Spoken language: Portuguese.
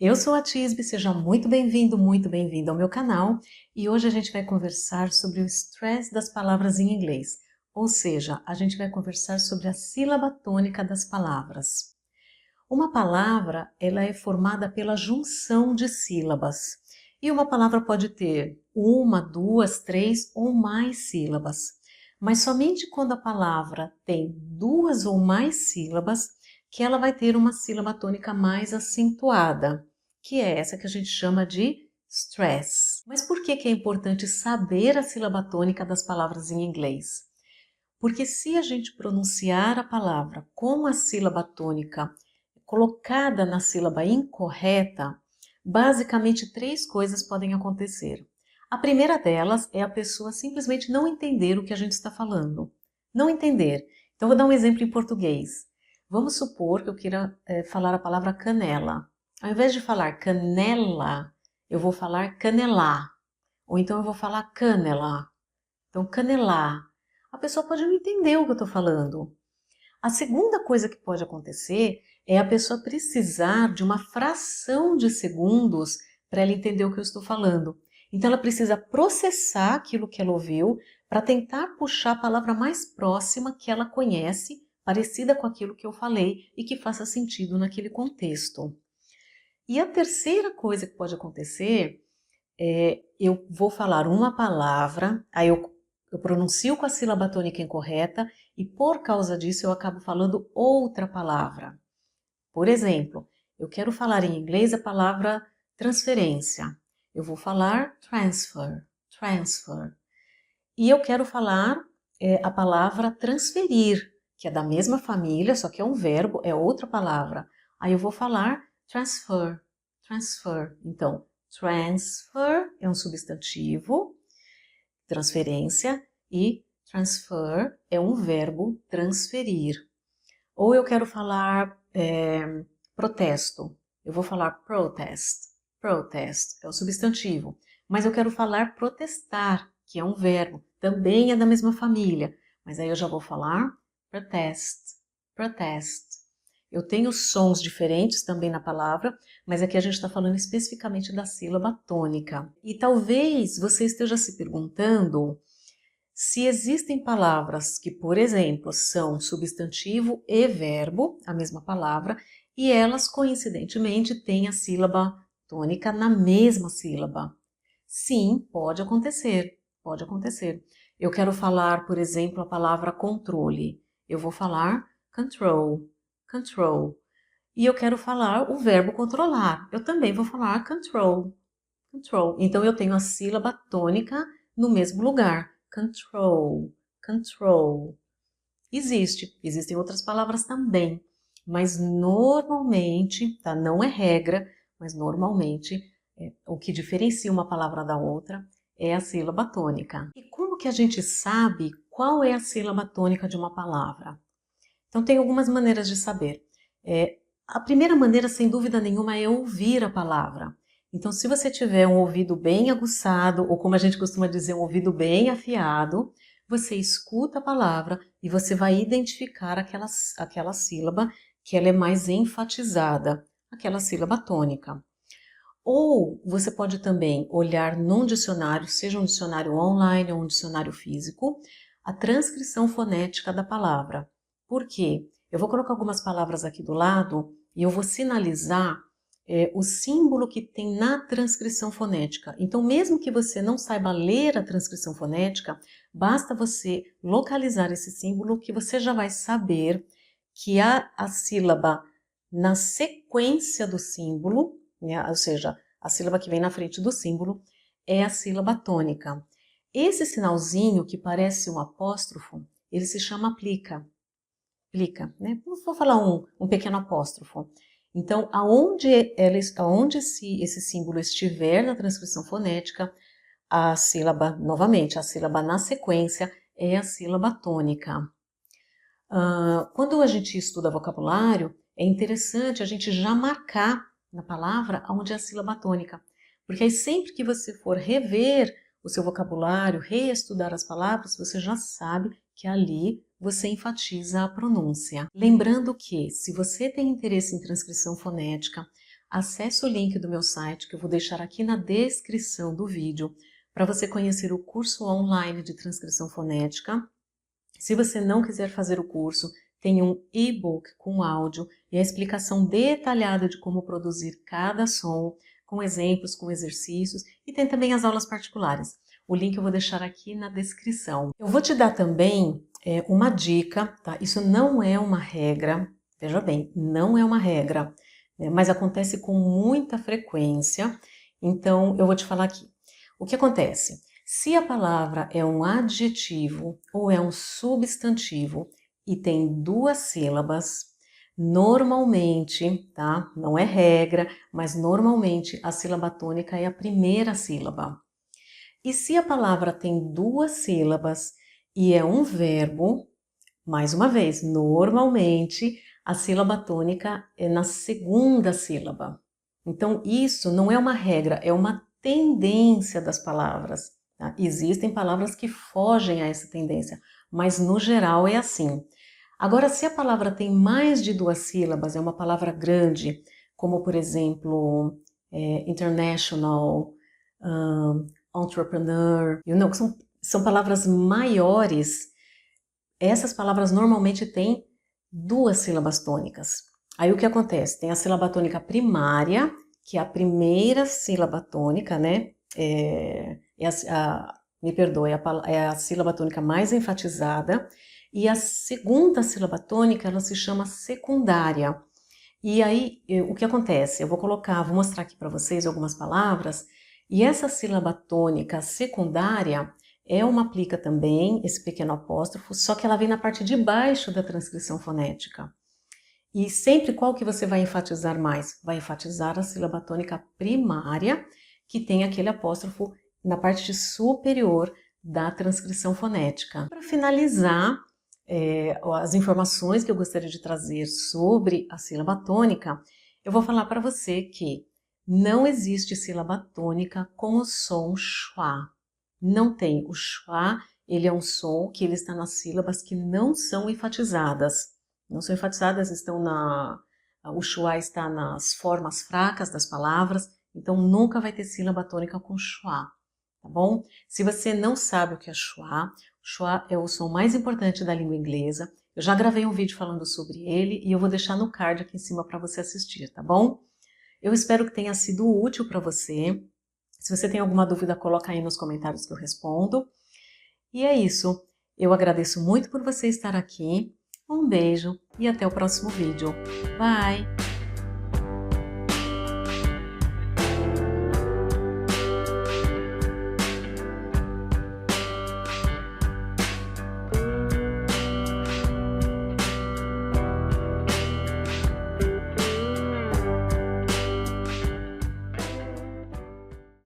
Eu sou a Tisbe, seja muito bem-vindo ao meu canal e hoje a gente vai conversar sobre o stress das palavras em inglês, ou seja, a gente vai conversar sobre a sílaba tônica das palavras. Uma palavra, ela é formada pela junção de sílabas e uma palavra pode ter uma, duas, três ou mais sílabas, mas somente quando a palavra tem duas ou mais sílabas que ela vai ter uma sílaba tônica mais acentuada, que é essa que a gente chama de stress. Mas por que é importante saber a sílaba tônica das palavras em inglês? Porque se a gente pronunciar a palavra com a sílaba tônica colocada na sílaba incorreta, basicamente três coisas podem acontecer. A primeira delas é a pessoa simplesmente não entender o que a gente está falando. Não entender. Então, vou dar um exemplo em português. Vamos supor que eu queira falar a palavra canela. Ao invés de falar canela, eu vou falar canelar. Ou então eu vou falar canela. Então, canelar. A pessoa pode não entender o que eu estou falando. A segunda coisa que pode acontecer é a pessoa precisar de uma fração de segundos para ela entender o que eu estou falando. Então, ela precisa processar aquilo que ela ouviu para tentar puxar a palavra mais próxima que ela conhece, parecida com aquilo que eu falei e que faça sentido naquele contexto. E a terceira coisa que pode acontecer é eu vou falar uma palavra, aí eu pronuncio com a sílaba tônica incorreta e por causa disso eu acabo falando outra palavra. Por exemplo, eu quero falar em inglês a palavra transferência. Eu vou falar transfer, transfer. E eu quero falar a palavra transferir, que é da mesma família, só que é um verbo, é outra palavra. Aí eu vou falar transfer, transfer. Então, transfer é um substantivo, transferência, e transfer é um verbo, transferir. Ou eu quero falar protesto, eu vou falar protest, protest é o substantivo. Mas eu quero falar protestar, que é um verbo, também é da mesma família. Mas aí eu já vou falar protest, protest. Eu tenho sons diferentes também na palavra, mas aqui a gente está falando especificamente da sílaba tônica. E talvez você esteja se perguntando se existem palavras que, por exemplo, são substantivo e verbo, a mesma palavra, e elas coincidentemente têm a sílaba tônica na mesma sílaba. Sim, pode acontecer, pode acontecer. Eu quero falar, por exemplo, a palavra controle. Eu vou falar control, control. E eu quero falar o verbo controlar. Eu também vou falar control, control. Então eu tenho a sílaba tônica no mesmo lugar. Control, control. Existem outras palavras também, mas normalmente, tá? Não é regra, mas normalmente o que diferencia uma palavra da outra é a sílaba tônica. E como que a gente sabe qual é a sílaba tônica de uma palavra? Então tem algumas maneiras de saber. A primeira maneira, sem dúvida nenhuma, é ouvir a palavra. Então, se você tiver um ouvido bem aguçado, ou como a gente costuma dizer, um ouvido bem afiado, você escuta a palavra e você vai identificar aquela sílaba que ela é mais enfatizada, aquela sílaba tônica. Ou você pode também olhar num dicionário, seja um dicionário online ou um dicionário físico, a transcrição fonética da palavra. Por quê? Eu vou colocar algumas palavras aqui do lado e eu vou sinalizar o símbolo que tem na transcrição fonética. Então, mesmo que você não saiba ler a transcrição fonética, basta você localizar esse símbolo que você já vai saber que a sílaba na sequência do símbolo, né, ou seja, a sílaba que vem na frente do símbolo, é a sílaba tônica. Esse sinalzinho que parece um apóstrofo, ele se chama plica. Plica, né? Vou falar um pequeno apóstrofo. Então, aonde esse símbolo estiver na transcrição fonética, a sílaba, novamente, a sílaba na sequência é a sílaba tônica. Quando a gente estuda vocabulário, é interessante a gente já marcar na palavra onde é a sílaba tônica. Porque aí sempre que você for rever o seu vocabulário, reestudar as palavras, você já sabe que ali você enfatiza a pronúncia. Lembrando que, se você tem interesse em transcrição fonética, acesse o link do meu site que eu vou deixar aqui na descrição do vídeo para você conhecer o curso online de transcrição fonética. Se você não quiser fazer o curso, tem um e-book com áudio e a explicação detalhada de como produzir cada som, com exemplos, com exercícios, e tem também as aulas particulares. O link eu vou deixar aqui na descrição. Eu vou te dar também uma dica, tá? Isso não é uma regra, veja bem, não é uma regra, né? Mas acontece com muita frequência, então eu vou te falar aqui. O que acontece? Se a palavra é um adjetivo ou é um substantivo e tem duas sílabas, normalmente, tá? Não é regra, mas normalmente a sílaba tônica é a primeira sílaba. E se a palavra tem duas sílabas e é um verbo, mais uma vez, normalmente a sílaba tônica é na segunda sílaba. Então isso não é uma regra, é uma tendência das palavras. Tá? Existem palavras que fogem a essa tendência, mas no geral é assim. Agora, se a palavra tem mais de duas sílabas, é uma palavra grande, como por exemplo, international, entrepreneur, são palavras maiores, essas palavras normalmente têm duas sílabas tônicas. Aí o que acontece? Tem a sílaba tônica primária, que é a primeira sílaba tônica, né? Me perdoe, é a sílaba tônica mais enfatizada. E a segunda sílaba tônica, ela se chama secundária. E aí, o que acontece? Eu vou mostrar aqui para vocês algumas palavras. E essa sílaba tônica secundária é uma plica também, esse pequeno apóstrofo, só que ela vem na parte de baixo da transcrição fonética. E sempre qual que você vai enfatizar mais? Vai enfatizar a sílaba tônica primária, que tem aquele apóstrofo na parte superior da transcrição fonética. Para finalizar, as informações que eu gostaria de trazer sobre a sílaba tônica, eu vou falar para você que não existe sílaba tônica com o som schwa. Não tem. O schwa, ele é um som que ele está nas sílabas que não são enfatizadas. Não são enfatizadas, o schwa está nas formas fracas das palavras, então nunca vai ter sílaba tônica com schwa, tá bom? Se você não sabe o que é schwa, o schwa é o som mais importante da língua inglesa. Eu já gravei um vídeo falando sobre ele e eu vou deixar no card aqui em cima para você assistir, tá bom? Eu espero que tenha sido útil para você. Se você tem alguma dúvida, coloca aí nos comentários que eu respondo. E é isso. Eu agradeço muito por você estar aqui. Um beijo e até o próximo vídeo. Bye!